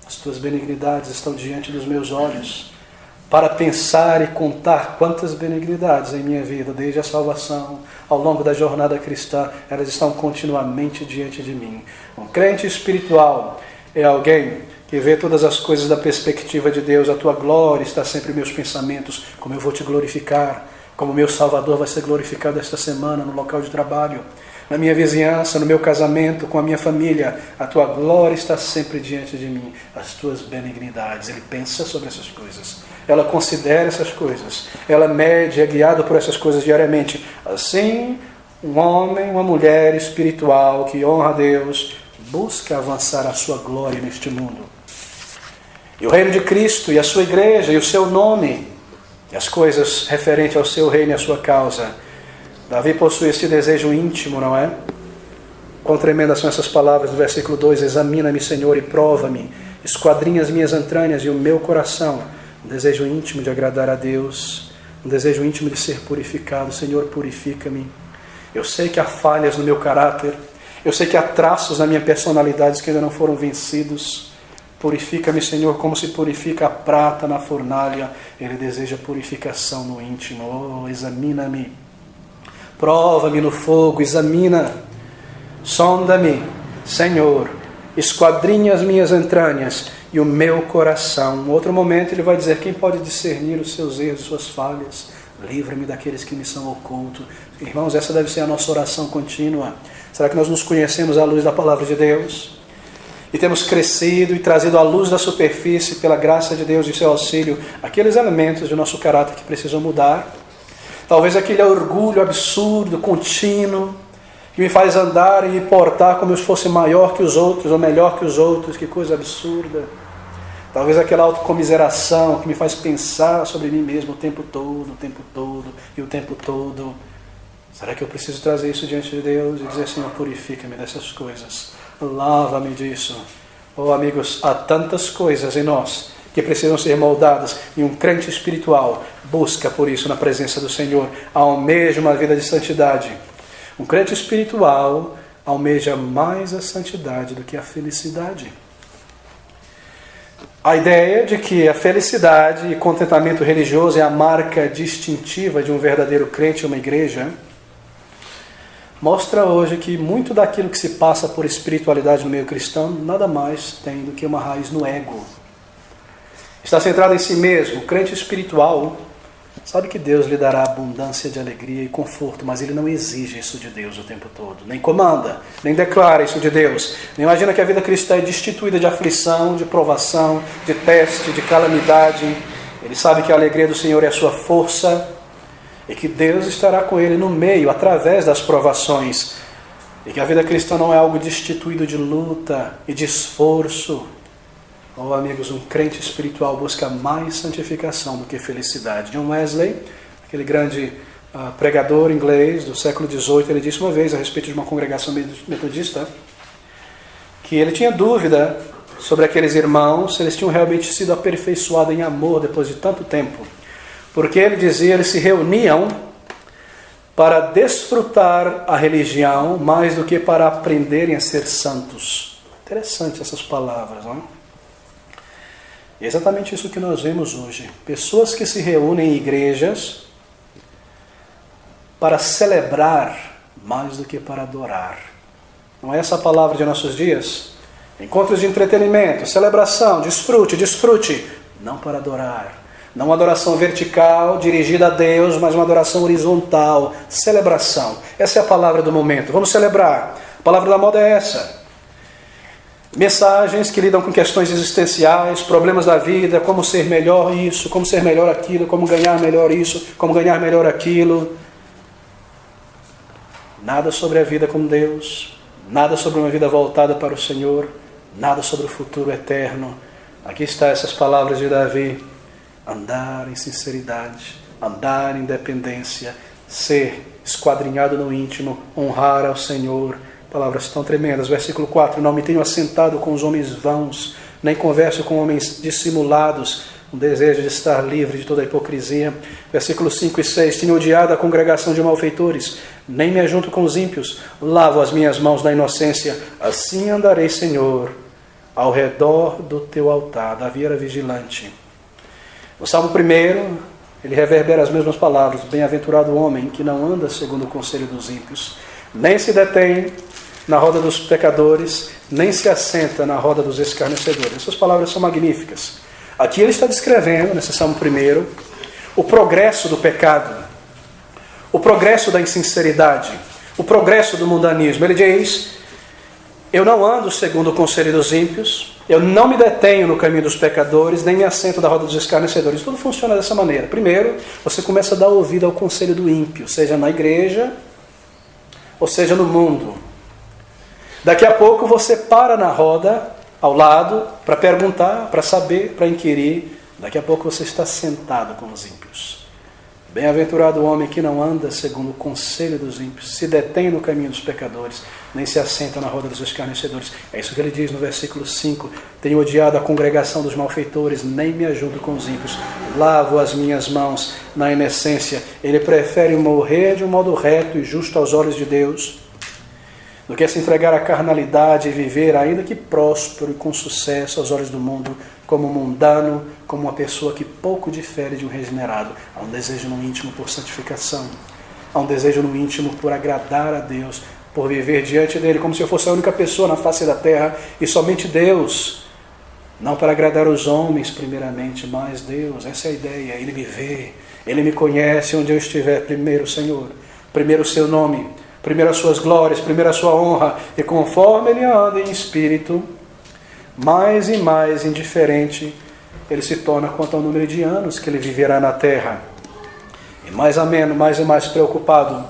Speaker 1: As tuas benignidades estão diante dos meus olhos, para pensar e contar quantas benignidades em minha vida, desde a salvação, ao longo da jornada cristã, elas estão continuamente diante de mim. Um crente espiritual é alguém que vê todas as coisas da perspectiva de Deus. A tua glória está sempre em meus pensamentos, como eu vou te glorificar, como meu Salvador vai ser glorificado esta semana no local de trabalho, na minha vizinhança, no meu casamento, com a minha família. A tua glória está sempre diante de mim, as tuas benignidades. Ele pensa sobre essas coisas, ela considera essas coisas, ela mede, é guiada por essas coisas diariamente. Assim, um homem, uma mulher espiritual que honra a Deus, busca avançar a sua glória neste mundo. E o reino de Cristo e a sua igreja e o seu nome e as coisas referentes ao seu reino e à sua causa. Davi possui esse desejo íntimo, não é? Quão tremendas são essas palavras do versículo 2. Examina-me, Senhor, e prova-me. Esquadrinha as minhas entranhas e o meu coração. Um desejo íntimo de agradar a Deus. Um desejo íntimo de ser purificado. Senhor, purifica-me. Eu sei que há falhas no meu caráter. Eu sei que há traços na minha personalidade que ainda não foram vencidos. Purifica-me, Senhor, como se purifica a prata na fornalha. Ele deseja purificação no íntimo. Oh, examina-me. Prova-me no fogo, examina. Sonda-me, Senhor. Esquadrinha as minhas entranhas e o meu coração. Em outro momento ele vai dizer, quem pode discernir os seus erros, suas falhas? livra-me daqueles que me são ocultos. Irmãos, essa deve ser a nossa oração contínua. Será que nós nos conhecemos à luz da palavra de Deus? E temos crescido e trazido à luz da superfície, pela graça de Deus e seu auxílio, aqueles elementos do nosso caráter que precisam mudar? Talvez aquele orgulho absurdo, contínuo, que me faz andar e me portar como se fosse maior que os outros, ou melhor que os outros, que coisa absurda. Talvez aquela autocomiseração que me faz pensar sobre mim mesmo o tempo todo e o tempo todo. Será que eu preciso trazer isso diante de Deus e dizer, Senhor, purifica-me dessas coisas, lava-me disso? Oh, amigos, há tantas coisas em nós que precisam ser moldadas, e um crente espiritual busca por isso na presença do Senhor, almeja uma vida de santidade. Um crente espiritual almeja mais a santidade do que a felicidade. A ideia de que a felicidade e contentamento religioso é a marca distintiva de um verdadeiro crente em uma igreja, mostra hoje que muito daquilo que se passa por espiritualidade no meio cristão nada mais tem do que uma raiz no ego. Está centrado em si mesmo. O crente espiritual sabe que Deus lhe dará abundância de alegria e conforto, mas ele não exige isso de Deus o tempo todo, nem comanda, nem declara isso de Deus. Nem imagina que a vida cristã é destituída de aflição, de provação, de teste, de calamidade. Ele sabe que a alegria do Senhor é a sua força e que Deus estará com ele no meio, através das provações. E que a vida cristã não é algo destituído de luta e de esforço. Oh, amigos, um crente espiritual busca mais santificação do que felicidade. John Wesley, aquele grande pregador inglês do século XVIII, ele disse uma vez a respeito de uma congregação metodista que ele tinha dúvida sobre aqueles irmãos, se eles tinham realmente sido aperfeiçoados em amor depois de tanto tempo. Porque ele dizia, eles se reuniam para desfrutar a religião mais do que para aprenderem a ser santos. Interessante essas palavras, não é? É exatamente isso que nós vemos hoje. Pessoas que se reúnem em igrejas para celebrar mais do que para adorar. Não é essa a palavra de nossos dias? Encontros de entretenimento, celebração, desfrute, não para adorar. Não uma adoração vertical, dirigida a Deus, mas uma adoração horizontal, celebração. Essa é a palavra do momento. Vamos celebrar. A palavra da moda é essa. Mensagens que lidam com questões existenciais, problemas da vida, como ser melhor isso, como ser melhor aquilo, como ganhar melhor isso, como ganhar melhor aquilo. Nada sobre a vida com Deus, nada sobre uma vida voltada para o Senhor, nada sobre o futuro eterno. Aqui está essas palavras de Davi: andar em sinceridade, andar em dependência, ser esquadrinhado no íntimo, honrar ao Senhor. Palavras tão tremendas. Versículo 4. Não me tenho assentado com os homens vãos, nem converso com homens dissimulados, um desejo de estar livre de toda a hipocrisia. Versículos 5 e 6. Tenho odiado a congregação de malfeitores, nem me ajunto com os ímpios. Lavo as minhas mãos na inocência. Assim andarei, Senhor, ao redor do teu altar. Davi era vigilante. O Salmo 1, ele reverbera as mesmas palavras. Bem-aventurado o homem que não anda segundo o conselho dos ímpios, nem se detém na roda dos pecadores, nem se assenta na roda dos escarnecedores. Essas palavras são magníficas. Aqui ele está descrevendo, nesse Salmo 1, o progresso do pecado, o progresso da insinceridade, o progresso do mundanismo. Ele diz: eu não ando segundo o conselho dos ímpios, eu não me detenho no caminho dos pecadores, nem me assento na roda dos escarnecedores. Tudo funciona dessa maneira. Primeiro, você começa a dar ouvido ao conselho do ímpio, seja na igreja, ou seja no mundo. Daqui a pouco você para na roda, ao lado, para perguntar, para saber, para inquirir. Daqui a pouco você está sentado com os ímpios. Bem-aventurado o homem que não anda segundo o conselho dos ímpios, se detém no caminho dos pecadores, nem se assenta na roda dos escarnecedores. É isso que ele diz no versículo 5. Tenho odiado a congregação dos malfeitores, nem me ajudo com os ímpios. Lavo as minhas mãos na inocência. Ele prefere morrer de um modo reto e justo aos olhos de Deus, do que se entregar à carnalidade e viver, ainda que próspero e com sucesso aos olhos do mundo, como mundano, como uma pessoa que pouco difere de um regenerado. Há um desejo no íntimo por santificação, há um desejo no íntimo por agradar a Deus, por viver diante dele como se eu fosse a única pessoa na face da terra e somente Deus, não para agradar os homens primeiramente, mas Deus. Essa é a ideia. Ele me vê, Ele me conhece onde eu estiver. Primeiro, Senhor, primeiro o seu nome, primeiro as suas glórias, primeiro a sua honra. E conforme ele anda em espírito, mais e mais indiferente ele se torna quanto ao número de anos que ele viverá na terra. E mais ameno, mais e mais preocupado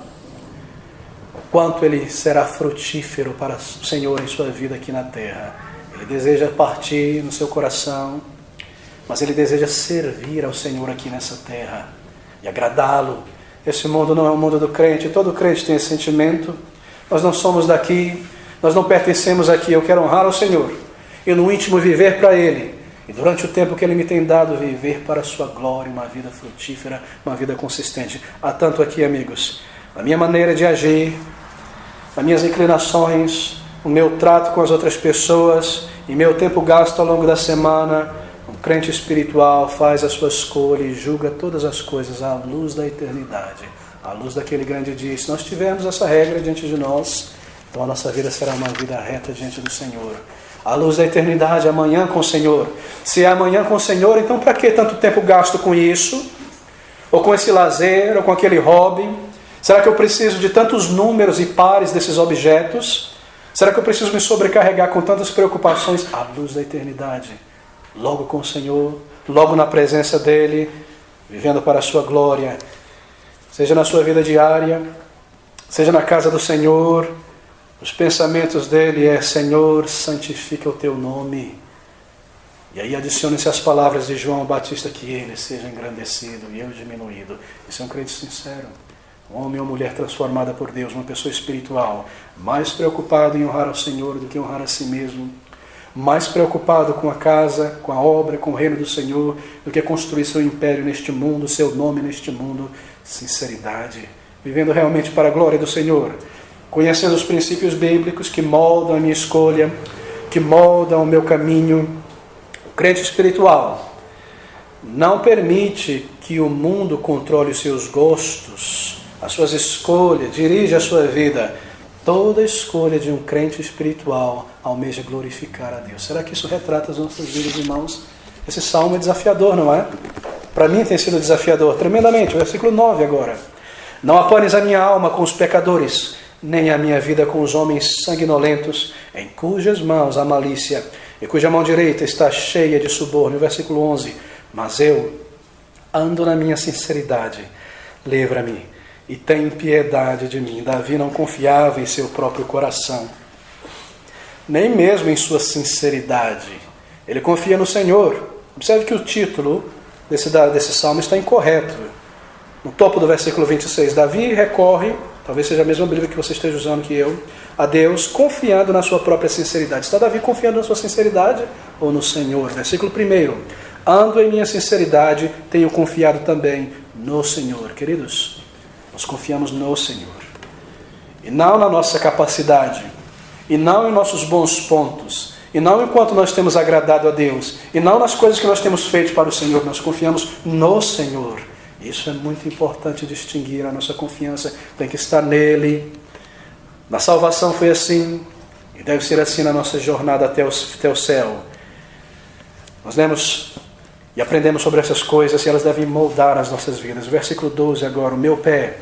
Speaker 1: quanto ele será frutífero para o Senhor em sua vida aqui na terra. Ele deseja partir no seu coração, mas ele deseja servir ao Senhor aqui nessa terra e agradá-lo. Esse mundo não é o mundo do crente, todo crente tem esse sentimento. Nós não somos daqui, nós não pertencemos aqui. Eu quero honrar ao Senhor e no íntimo viver para Ele. E durante o tempo que Ele me tem dado, viver para a sua glória, uma vida frutífera, uma vida consistente. Há tanto aqui, amigos, a minha maneira de agir, as minhas inclinações, o meu trato com as outras pessoas e meu tempo gasto ao longo da semana. Um crente espiritual faz a sua escolha e julga todas as coisas à luz da eternidade, à luz daquele grande dia. Se nós tivermos essa regra diante de nós, então a nossa vida será uma vida reta diante do Senhor. À luz da eternidade, amanhã com o Senhor. Se é amanhã com o Senhor, então para que tanto tempo gasto com isso? Ou com esse lazer, ou com aquele hobby? Será que eu preciso de tantos números e pares desses objetos? Será que eu preciso me sobrecarregar com tantas preocupações? À luz da eternidade, logo com o Senhor, logo na presença dEle, vivendo para a sua glória. Seja na sua vida diária, seja na casa do Senhor, os pensamentos dele é: Senhor, santifica o teu nome. E aí adicione-se as palavras de João Batista: que ele seja engrandecido e eu diminuído. Esse é um crente sincero, um homem ou mulher transformada por Deus, uma pessoa espiritual, mais preocupado em honrar ao Senhor do que honrar a si mesmo, mais preocupado com a casa, com a obra, com o reino do Senhor, do que construir seu império neste mundo, seu nome neste mundo. Sinceridade, vivendo realmente para a glória do Senhor, conhecendo os princípios bíblicos que moldam a minha escolha, que moldam o meu caminho. O crente espiritual não permite que o mundo controle os seus gostos, as suas escolhas, dirija a sua vida. Toda escolha de um crente espiritual almeja glorificar a Deus. Será que isso retrata as nossas vidas, irmãos? Esse salmo é desafiador, não é? Para mim tem sido desafiador, tremendamente. O versículo 9 agora. Não apanes a minha alma com os pecadores, nem a minha vida com os homens sanguinolentos, em cujas mãos há malícia, e cuja mão direita está cheia de suborno. Versículo 11. Mas eu ando na minha sinceridade, livra-me e tem piedade de mim. Davi não confiava em seu próprio coração, nem mesmo em sua sinceridade. Ele confia no Senhor. Observe que o título desse salmo está incorreto. No topo do versículo 26, Davi recorre, talvez seja a mesma Bíblia que você esteja usando que eu, a Deus, confiando na sua própria sinceridade. Está Davi confiando na sua sinceridade ou no Senhor? Versículo 1. Ando em minha sinceridade, tenho confiado também no Senhor. Queridos, nós confiamos no Senhor. E não na nossa capacidade. E não em nossos bons pontos. E não enquanto nós temos agradado a Deus. E não nas coisas que nós temos feito para o Senhor. Nós confiamos no Senhor. Isso é muito importante distinguir. A nossa confiança tem que estar nele. Na salvação foi assim. E deve ser assim na nossa jornada até o céu. Nós lemos e aprendemos sobre essas coisas e elas devem moldar as nossas vidas. Versículo 12 agora. O meu pé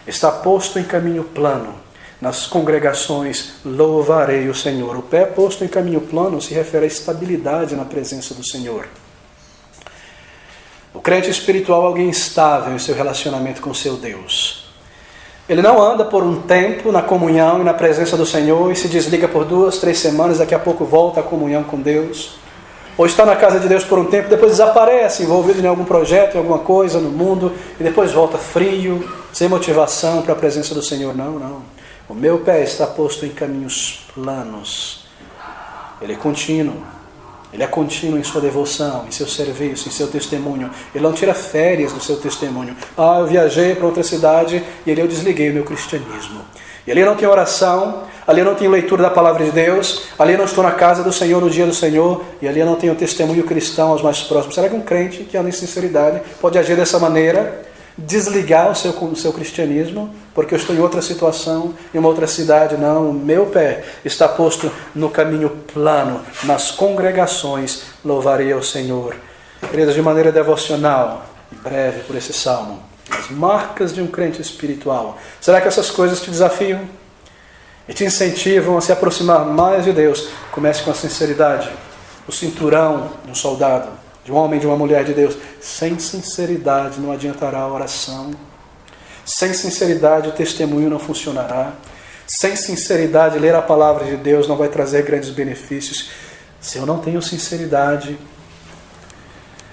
Speaker 1: está posto em caminho plano. Nas congregações louvarei o Senhor. O pé posto em caminho plano se refere à estabilidade na presença do Senhor. O crente espiritual é alguém estável em seu relacionamento com seu Deus. Ele não anda por um tempo na comunhão e na presença do Senhor e se desliga por 2, 3 semanas, daqui a pouco volta à comunhão com Deus. Ou está na casa de Deus por um tempo, depois desaparece, envolvido em algum projeto, em alguma coisa no mundo, e depois volta frio, sem motivação para a presença do Senhor. Não, não. O meu pé está posto em caminhos planos. Ele é contínuo. Ele é contínuo em sua devoção, em seu serviço, em seu testemunho. Ele não tira férias do seu testemunho. Eu viajei para outra cidade e ali eu desliguei o meu cristianismo. E ali eu não tenho oração, ali eu não tenho leitura da palavra de Deus, ali eu não estou na casa do Senhor no dia do Senhor, e ali eu não tenho testemunho cristão aos mais próximos. Será que um crente que anda em sinceridade pode agir dessa maneira? Desligar o seu cristianismo, porque eu estou em outra situação, em uma outra cidade? Não, o meu pé está posto no caminho plano, nas congregações louvarei ao Senhor. Queridos, de maneira devocional, breve por esse salmo. As marcas de um crente espiritual. Será que essas coisas te desafiam e te incentivam a se aproximar mais de Deus? Comece com a sinceridade. O cinturão de um soldado, de um homem, de uma mulher de Deus. Sem sinceridade não adiantará a oração. Sem sinceridade o testemunho não funcionará. Sem sinceridade ler a palavra de Deus não vai trazer grandes benefícios. Se eu não tenho sinceridade,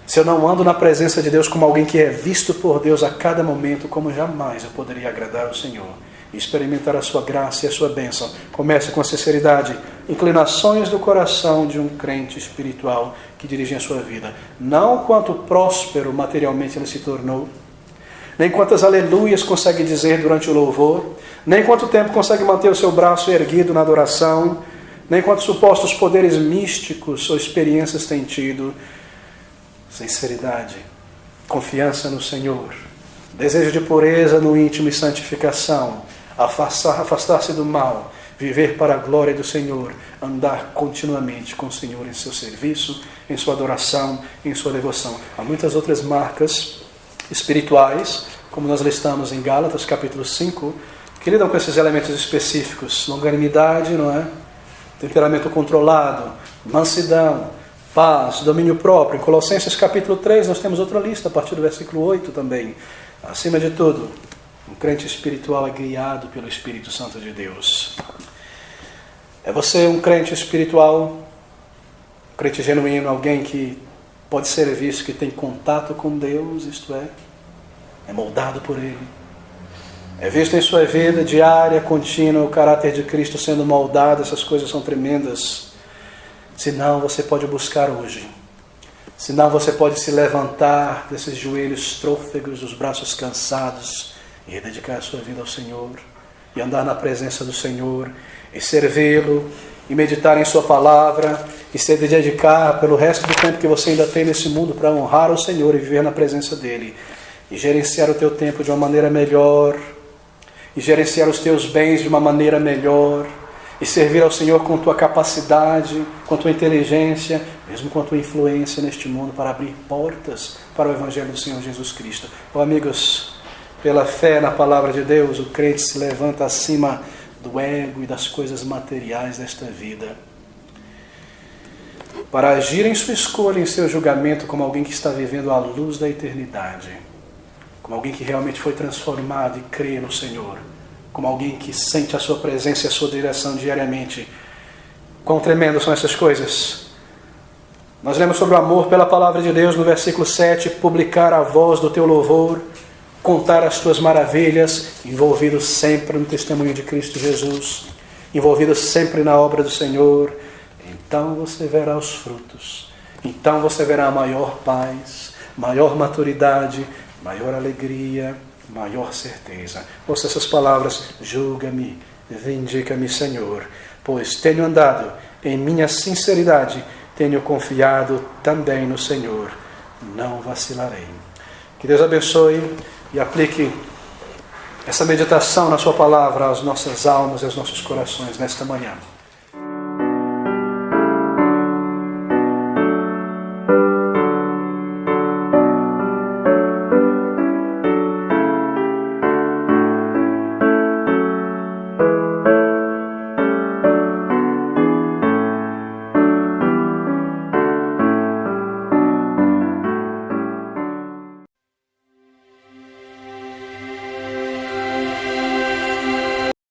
Speaker 1: se eu não ando na presença de Deus como alguém que é visto por Deus a cada momento, como jamais eu poderia agradar ao Senhor e experimentar a sua graça e a sua bênção? Comece com a sinceridade, inclinações do coração de um crente espiritual que dirige a sua vida. Não quanto próspero materialmente ele se tornou, nem quantas aleluias consegue dizer durante o louvor, nem quanto tempo consegue manter o seu braço erguido na adoração, nem quantos supostos poderes místicos ou experiências tem tido. Sinceridade, confiança no Senhor, desejo de pureza no íntimo e santificação, afastar-se do mal, viver para a glória do Senhor, andar continuamente com o Senhor em seu serviço, em sua adoração, em sua devoção. Há muitas outras marcas espirituais, como nós listamos em Gálatas capítulo 5, que lidam com esses elementos específicos: longanimidade, não é? Temperamento controlado, mansidão, paz, domínio próprio. Em Colossenses capítulo 3 nós temos outra lista, a partir do versículo 8 também. Acima de tudo, um crente espiritual é guiado pelo Espírito Santo de Deus. É você um crente espiritual, um crente genuíno, alguém que pode ser visto que tem contato com Deus, isto é moldado por Ele. É visto em sua vida diária, contínua, o caráter de Cristo sendo moldado. Essas coisas são tremendas. Senão você pode buscar hoje. Senão você pode se levantar desses joelhos trôfegos, dos braços cansados, e dedicar a sua vida ao Senhor, e andar na presença do Senhor, e servi-lo, e meditar em sua palavra, e se dedicar pelo resto do tempo que você ainda tem nesse mundo para honrar o Senhor e viver na presença dEle, e gerenciar o teu tempo de uma maneira melhor, e gerenciar os teus bens de uma maneira melhor, e servir ao Senhor com tua capacidade, com tua inteligência, mesmo com tua influência neste mundo, para abrir portas para o Evangelho do Senhor Jesus Cristo. Oh, amigos, pela fé na palavra de Deus, o crente se levanta acima do ego e das coisas materiais desta vida, para agir em sua escolha, em seu julgamento, como alguém que está vivendo à luz da eternidade, como alguém que realmente foi transformado e crê no Senhor, como alguém que sente a sua presença e a sua direção diariamente. Quão tremendas são essas coisas! Nós lemos sobre o amor pela palavra de Deus no versículo 7, publicar a voz do teu louvor, contar as tuas maravilhas, envolvido sempre no testemunho de Cristo Jesus, envolvido sempre na obra do Senhor. Então você verá os frutos, então você verá a maior paz, maior maturidade, maior alegria, maior certeza. Ouça essas palavras: julga-me, vindica-me, Senhor, pois tenho andado em minha sinceridade, tenho confiado também no Senhor, não vacilarei. Que Deus abençoe e aplique essa meditação na sua palavra às nossas almas e aos nossos corações nesta manhã.